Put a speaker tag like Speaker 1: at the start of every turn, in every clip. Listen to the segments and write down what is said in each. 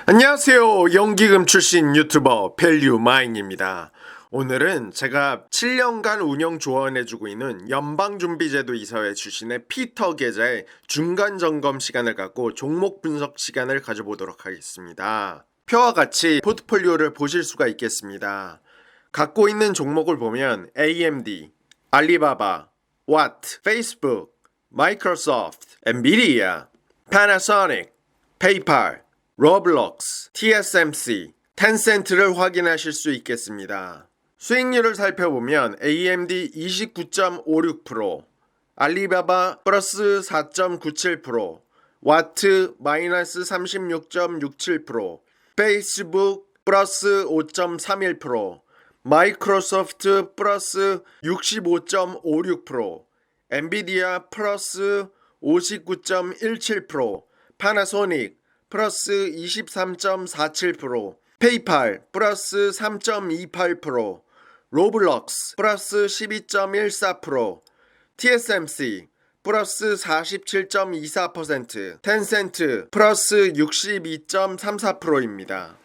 Speaker 1: 안녕하세요. 연기금 출신 유튜버 밸류마인입니다. 오늘은 제가 7년간 운영 조언해주고 있는 연방준비제도 이사회 출신의 피터 계좌의 중간 점검 시간을 갖고 종목 분석 시간을 가져보도록 하겠습니다. 표와 같이 포트폴리오를 보실 수가 있겠습니다. 갖고 있는 종목을 보면 AMD, 알리바바, 와트, 페이스북, 마이크로소프트, 엔비디아, 파나소닉, 페이팔, 로블록스, TSMC, 텐센트를 확인하실 수 있겠습니다. 수익률을 살펴보면 AMD 29.56%, 알리바바 플러스 4.97%, 와트 마이너스 36.67%, 페이스북 플러스 5.31%, 마이크로소프트 플러스 65.56%, 엔비디아 플러스 59.17%, 파나소닉 플러스 23.47%, 페이팔 플러스 3.28%, 로블록스 플러스 12.14%, TSMC 플러스 47.24%, 텐센트 플러스 62.34%입니다.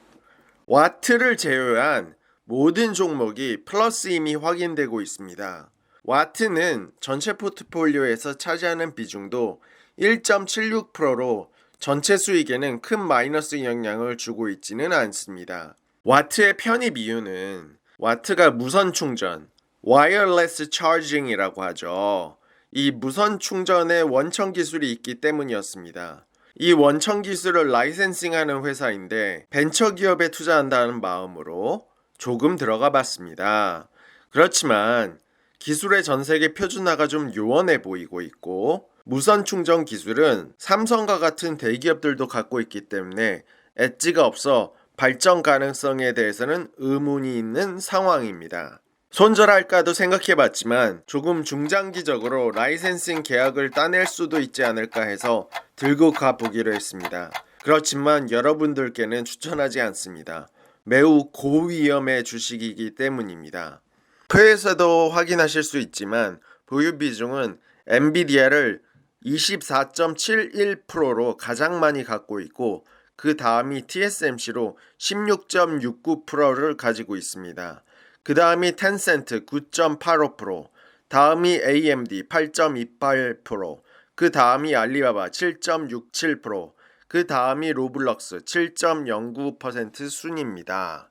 Speaker 1: 와트를 제외한 모든 종목이 플러스임이 확인되고 있습니다. 와트는 전체 포트폴리오에서 차지하는 비중도 1.76%로 전체 수익에는 큰 마이너스 영향을 주고 있지는 않습니다. 와트의 편입 이유는 와트가 무선 충전, 와이어리스 차징이라고 하죠. 이 무선 충전의 원천 기술이 있기 때문이었습니다. 이 원천 기술을 라이센싱하는 회사인데 벤처기업에 투자한다는 마음으로 조금 들어가 봤습니다. 그렇지만 기술의 전 세계 표준화가 좀 요원해 보이고 있고 무선 충전 기술은 삼성과 같은 대기업들도 갖고 있기 때문에 엣지가 없어 발전 가능성에 대해서는 의문이 있는 상황입니다. 손절할까도 생각해봤지만 조금 중장기적으로 라이센싱 계약을 따낼 수도 있지 않을까 해서 들고 가보기로 했습니다. 그렇지만 여러분들께는 추천하지 않습니다. 매우 고위험의 주식이기 때문입니다. 표에서도 확인하실 수 있지만 보유 비중은 엔비디아를 24.71%로 가장 많이 갖고 있고 그 다음이 TSMC로 16.69%를 가지고 있습니다. 그 다음이 텐센트 9.85%, 다음이 AMD 8.28%, 그 다음이 알리바바 7.67%, 그 다음이 로블록스 7.09% 순입니다.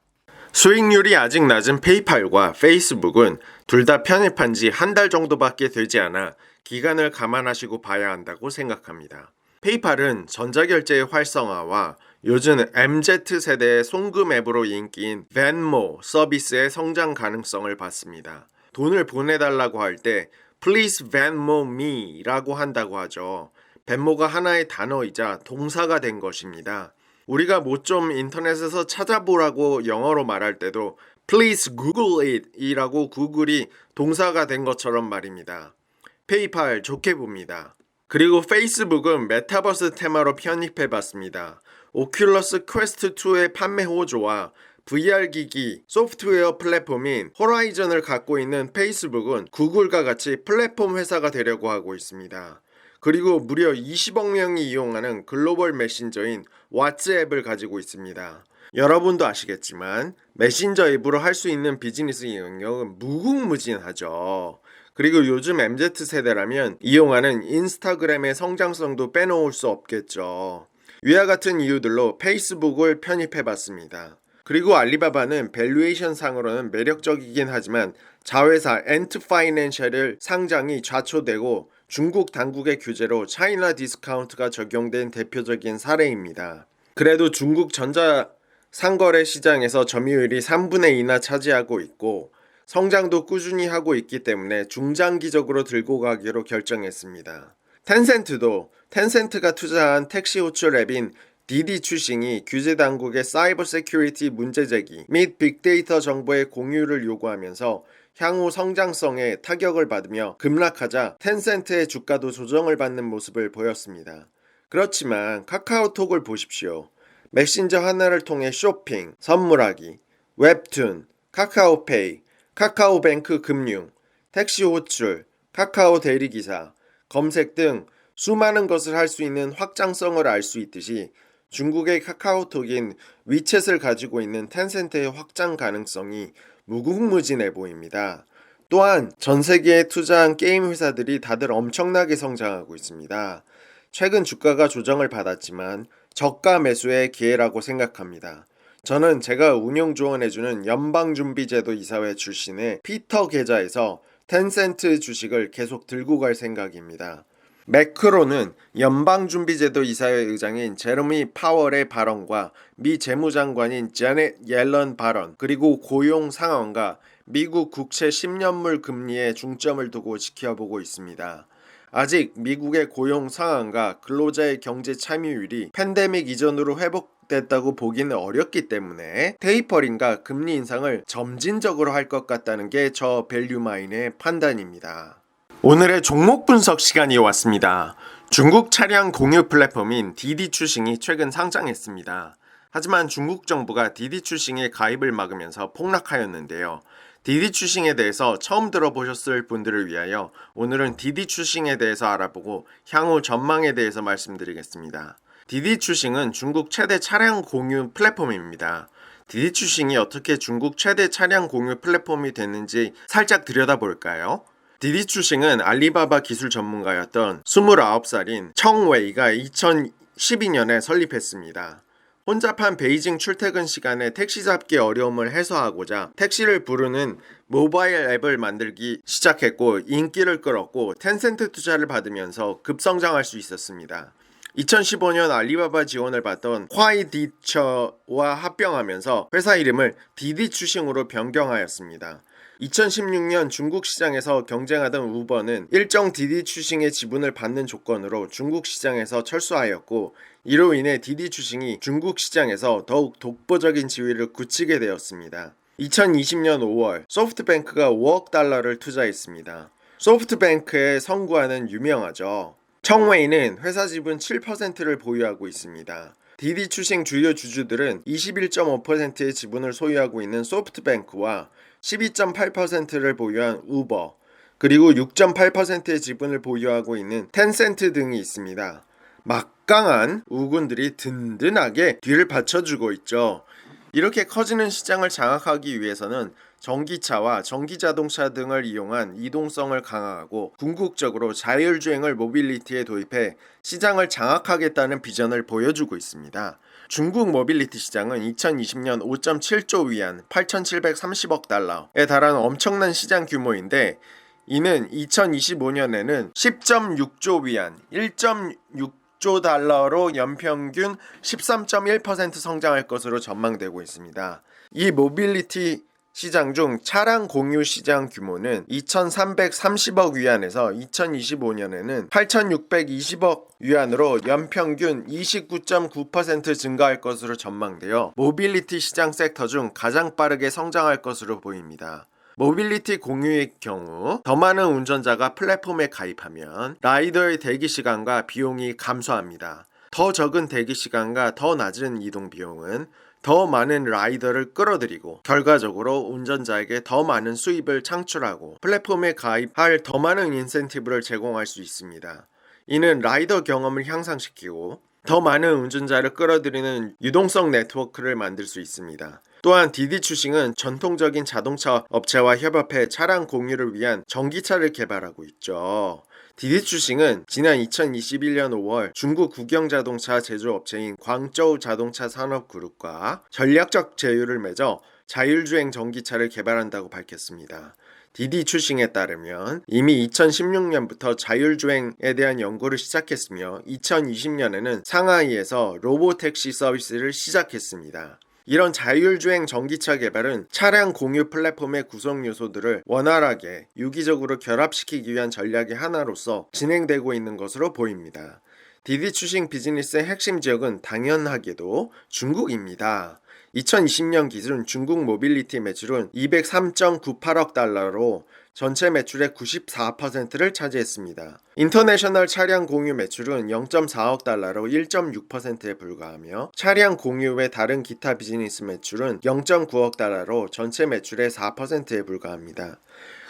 Speaker 1: 수익률이 아직 낮은 페이팔과 페이스북은 둘 다 편입한 지 한 달 정도밖에 되지 않아 기간을 감안하시고 봐야 한다고 생각합니다. 페이팔은 전자결제의 활성화와 요즘 MZ세대의 송금 앱으로 인기인 벤모 서비스의 성장 가능성을 봤습니다. 돈을 보내달라고 할 때 Please Venmo me 라고 한다고 하죠. 벤모가 하나의 단어이자 동사가 된 것입니다. 우리가 뭐 좀 인터넷에서 찾아보라고 영어로 말할 때도 Please Google it 이라고 구글이 동사가 된 것처럼 말입니다. 페이팔 좋게 봅니다. 그리고 페이스북은 메타버스 테마로 편입해봤습니다. 오큘러스 퀘스트 2의 판매 호조와 VR 기기, 소프트웨어 플랫폼인 호라이즌을 갖고 있는 페이스북은 구글과 같이 플랫폼 회사가 되려고 하고 있습니다. 그리고 무려 20억 명이 이용하는 글로벌 메신저인 왓츠앱을 가지고 있습니다. 여러분도 아시겠지만 메신저 앱으로 할 수 있는 비즈니스 영역은 무궁무진하죠. 그리고 요즘 MZ세대라면 이용하는 인스타그램의 성장성도 빼놓을 수 없겠죠. 위와 같은 이유들로 페이스북을 편입해봤습니다. 그리고 알리바바는 밸류에이션 상으로는 매력적이긴 하지만 자회사 엔트파이낸셜의 상장이 좌초되고 중국 당국의 규제로 차이나 디스카운트가 적용된 대표적인 사례입니다. 그래도 중국 전자 상거래 시장에서 점유율이 3분의 2나 차지하고 있고 성장도 꾸준히 하고 있기 때문에 중장기적으로 들고 가기로 결정했습니다. 텐센트도 텐센트가 투자한 택시 호출 앱인 디디 추싱이 규제 당국의 사이버 세큐리티 문제 제기 및 빅데이터 정보의 공유를 요구하면서 향후 성장성에 타격을 받으며 급락하자 텐센트의 주가도 조정을 받는 모습을 보였습니다. 그렇지만 카카오톡을 보십시오. 메신저 하나를 통해 쇼핑, 선물하기, 웹툰, 카카오페이, 카카오뱅크 금융, 택시 호출, 카카오 대리기사, 검색 등 수많은 것을 할 수 있는 확장성을 알 수 있듯이 중국의 카카오톡인 위챗을 가지고 있는 텐센트의 확장 가능성이 무궁무진해 보입니다. 또한 전 세계에 투자한 게임 회사들이 다들 엄청나게 성장하고 있습니다. 최근 주가가 조정을 받았지만 저가 매수의 기회라고 생각합니다. 저는 제가 운용 조언해주는 연방준비제도 이사회 출신의 피터 계좌에서 텐센트 주식을 계속 들고 갈 생각입니다. 매크로는 연방준비제도 이사회 의장인 제러미 파월의 발언과 미 재무장관인 자넷 옐런 발언, 그리고 고용 상황과 미국 국채 10년물 금리에 중점을 두고 지켜보고 있습니다. 아직 미국의 고용 상황과 근로자의 경제 참여율이 팬데믹 이전으로 회복됐다고 보기는 어렵기 때문에 테이퍼링과 금리 인상을 점진적으로 할 것 같다는 게 저 밸류마인의 판단입니다. 오늘의 종목 분석 시간이 왔습니다. 중국 차량 공유 플랫폼인 디디추싱이 최근 상장했습니다. 하지만 중국 정부가 디디추싱의 가입을 막으면서 폭락하였는데요. 디디추싱에 대해서 처음 들어보셨을 분들을 위하여 오늘은 디디추싱에 대해서 알아보고 향후 전망에 대해서 말씀드리겠습니다. 디디추싱은 중국 최대 차량 공유 플랫폼입니다. 디디추싱이 어떻게 중국 최대 차량 공유 플랫폼이 됐는지 살짝 들여다볼까요? 디디추싱은 알리바바 기술 전문가였던 29살인 청웨이가 2012년에 설립했습니다. 혼잡한 베이징 출퇴근 시간에 택시 잡기 어려움을 해소하고자 택시를 부르는 모바일 앱을 만들기 시작했고 인기를 끌었고 텐센트 투자를 받으면서 급성장할 수 있었습니다. 2015년 알리바바 지원을 받던 화이디처와 합병하면서 회사 이름을 디디추싱으로 변경하였습니다. 2016년 중국 시장에서 경쟁하던 우버는 일정 디디추싱의 지분을 받는 조건으로 중국 시장에서 철수하였고 이로 인해 디디추싱이 중국 시장에서 더욱 독보적인 지위를 굳히게 되었습니다. 2020년 5월 소프트뱅크가 5억 달러를 투자했습니다. 소프트뱅크의 성구와는 유명하죠. 청웨이는 회사 지분 7%를 보유하고 있습니다. 디디추싱 주요 주주들은 21.5%의 지분을 소유하고 있는 소프트뱅크와 12.8%를 보유한 우버, 그리고 6.8%의 지분을 보유하고 있는 텐센트 등이 있습니다. 막강한 우군들이 든든하게 뒤를 받쳐주고 있죠. 이렇게 커지는 시장을 장악하기 위해서는 전기차와 전기자동차 등을 이용한 이동성을 강화하고 궁극적으로 자율주행을 모빌리티에 도입해 시장을 장악하겠다는 비전을 보여주고 있습니다. 중국 모빌리티 시장은 2020년 5.7조 위안 8,730억 달러에 달한 엄청난 시장 규모인데 이는 2025년에는 10.6조 위안 1.6조 달러로 연평균 13.1% 성장할 것으로 전망되고 있습니다. 이 모빌리티 시장 중 차량 공유 시장 규모는 2,330억 위안에서 2025년에는 8,620억 위안으로 연평균 29.9% 증가할 것으로 전망되어 모빌리티 시장 섹터 중 가장 빠르게 성장할 것으로 보입니다. 모빌리티 공유의 경우 더 많은 운전자가 플랫폼에 가입하면 라이더의 대기 시간과 비용이 감소합니다. 더 적은 대기 시간과 더 낮은 이동 비용은 더 많은 라이더를 끌어들이고 결과적으로 운전자에게 더 많은 수입을 창출하고 플랫폼에 가입할 더 많은 인센티브를 제공할 수 있습니다. 이는 라이더 경험을 향상시키고 더 많은 운전자를 끌어들이는 유동성 네트워크를 만들 수 있습니다. 또한 디디추싱은 전통적인 자동차 업체와 협업해 차량 공유를 위한 전기차를 개발하고 있죠. 디디추싱은 지난 2021년 5월 중국 국영자동차 제조업체인 광저우 자동차 산업그룹과 전략적 제휴를 맺어 자율주행 전기차를 개발한다고 밝혔습니다. 디디추싱에 따르면 이미 2016년부터 자율주행에 대한 연구를 시작했으며 2020년에는 상하이에서 로보택시 서비스를 시작했습니다. 이런 자율주행 전기차 개발은 차량 공유 플랫폼의 구성 요소들을 원활하게 유기적으로 결합시키기 위한 전략의 하나로서 진행되고 있는 것으로 보입니다. 디디추싱 비즈니스의 핵심 지역은 당연하게도 중국입니다. 2020년 기준 중국 모빌리티 매출은 203.98억 달러로 전체 매출의 94%를 차지했습니다. 인터내셔널 차량 공유 매출은 0.4억 달러로 1.6%에 불과하며 차량 공유 외 다른 기타 비즈니스 매출은 0.9억 달러로 전체 매출의 4%에 불과합니다.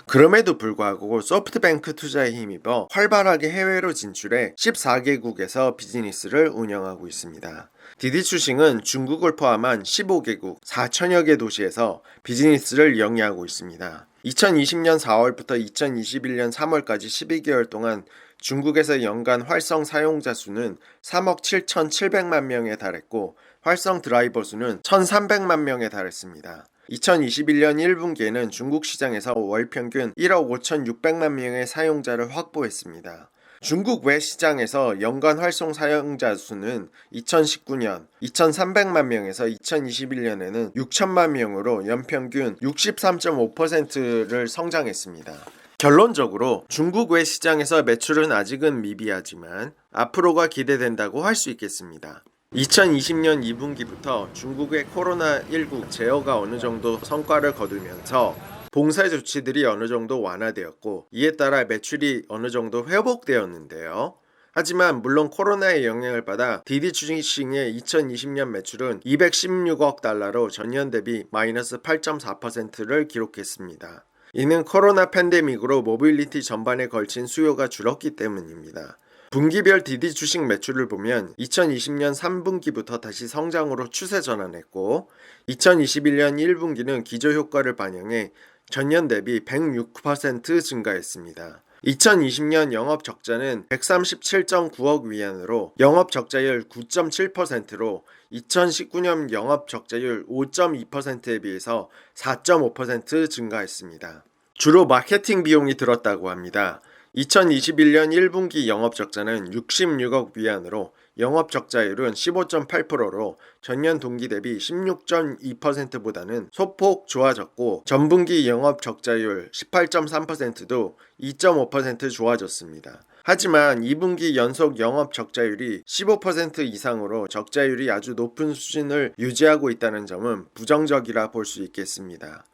Speaker 1: 그럼에도 불구하고 소프트뱅크 투자에 힘입어 활발하게 해외로 진출해 14개국에서 비즈니스를 운영하고 있습니다. 디디추싱은 중국을 포함한 15개국 4천여 개 도시에서 비즈니스를 영위하고 있습니다. 2020년 4월부터 2021년 3월까지 12개월 동안 중국에서 연간 활성 사용자 수는 3억 7,700만 명에 달했고 활성 드라이버 수는 1,300만 명에 달했습니다. 2021년 1분기에는 중국 시장에서 월 평균 1억 5,600만 명의 사용자를 확보했습니다. 중국 외 시장에서 연간 활성 사용자 수는 2019년 2,300만 명에서 2021년에는 6천만 명으로 연평균 63.5%를 성장했습니다. 결론적으로 중국 외 시장에서 매출은 아직은 미비하지만 앞으로가 기대된다고 할 수 있겠습니다. 2020년 2분기부터 중국의 코로나19 제어가 어느 정도 성과를 거두면서 봉쇄 조치들이 어느 정도 완화되었고 이에 따라 매출이 어느 정도 회복되었는데요. 하지만 물론 코로나의 영향을 받아 디디추싱의 2020년 매출은 216억 달러로 전년 대비 마이너스 8.4%를 기록했습니다. 이는 코로나 팬데믹으로 모빌리티 전반에 걸친 수요가 줄었기 때문입니다. 분기별 디디추싱 매출을 보면 2020년 3분기부터 다시 성장으로 추세 전환했고 2021년 1분기는 기저효과를 반영해 전년 대비 106% 증가했습니다. 2020년 영업적자는 137.9억 위안으로 영업적자율 9.7%로 2019년 영업적자율 5.2%에 비해서 4.5% 증가했습니다. 주로 마케팅 비용이 들었다고 합니다. 2021년 1분기 영업적자는 66억 위안으로 영업적자율은 15.8%로 전년 동기 대비 16.2%보다는 소폭 좋아졌고 전분기 영업적자율 18.3%도 2.5% 좋아졌습니다. 하지만 2분기 연속 영업적자율이 15% 이상으로 적자율이 아주 높은 수준을 유지하고 있다는 점은 부정적이라 볼 수 있겠습니다.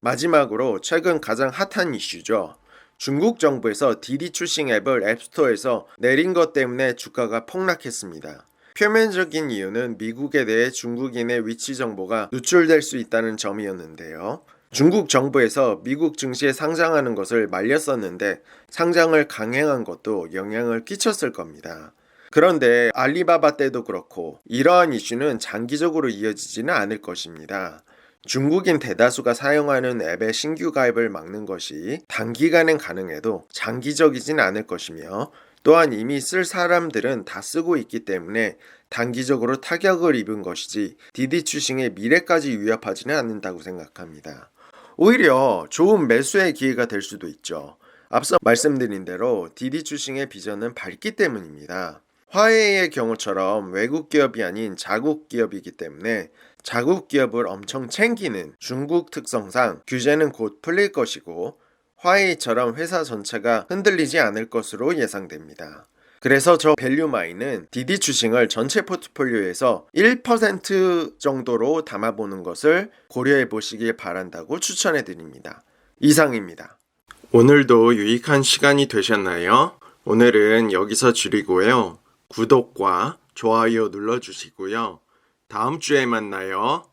Speaker 1: 마지막으로 최근 가장 핫한 이슈죠. 중국 정부에서 디디추싱 앱을 앱스토어에서 내린 것 때문에 주가가 폭락했습니다. 표면적인 이유는 미국에 대해 중국인의 위치 정보가 누출될 수 있다는 점이었는데요. 중국 정부에서 미국 증시에 상장하는 것을 말렸었는데 상장을 강행한 것도 영향을 끼쳤을 겁니다. 그런데 알리바바 때도 그렇고 이러한 이슈는 장기적으로 이어지지는 않을 것입니다. 중국인 대다수가 사용하는 앱의 신규 가입을 막는 것이 단기간엔 가능해도 장기적이진 않을 것이며 또한 이미 쓸 사람들은 다 쓰고 있기 때문에 단기적으로 타격을 입은 것이지 디디추싱의 미래까지 위협하지는 않는다고 생각합니다. 오히려 좋은 매수의 기회가 될 수도 있죠. 앞서 말씀드린 대로 디디추싱의 비전은 밝기 때문입니다. 화웨이의 경우처럼 외국 기업이 아닌 자국 기업이기 때문에 자국 기업을 엄청 챙기는 중국 특성상 규제는 곧 풀릴 것이고 화웨이처럼 회사 전체가 흔들리지 않을 것으로 예상됩니다. 그래서 저 밸류마이는 디디추싱을 전체 포트폴리오에서 1% 정도로 담아보는 것을 고려해 보시길 바란다고 추천해 드립니다. 이상입니다. 오늘도 유익한 시간이 되셨나요? 오늘은 여기서 줄이고요. 구독과 좋아요 눌러주시고요. 다음 주에 만나요.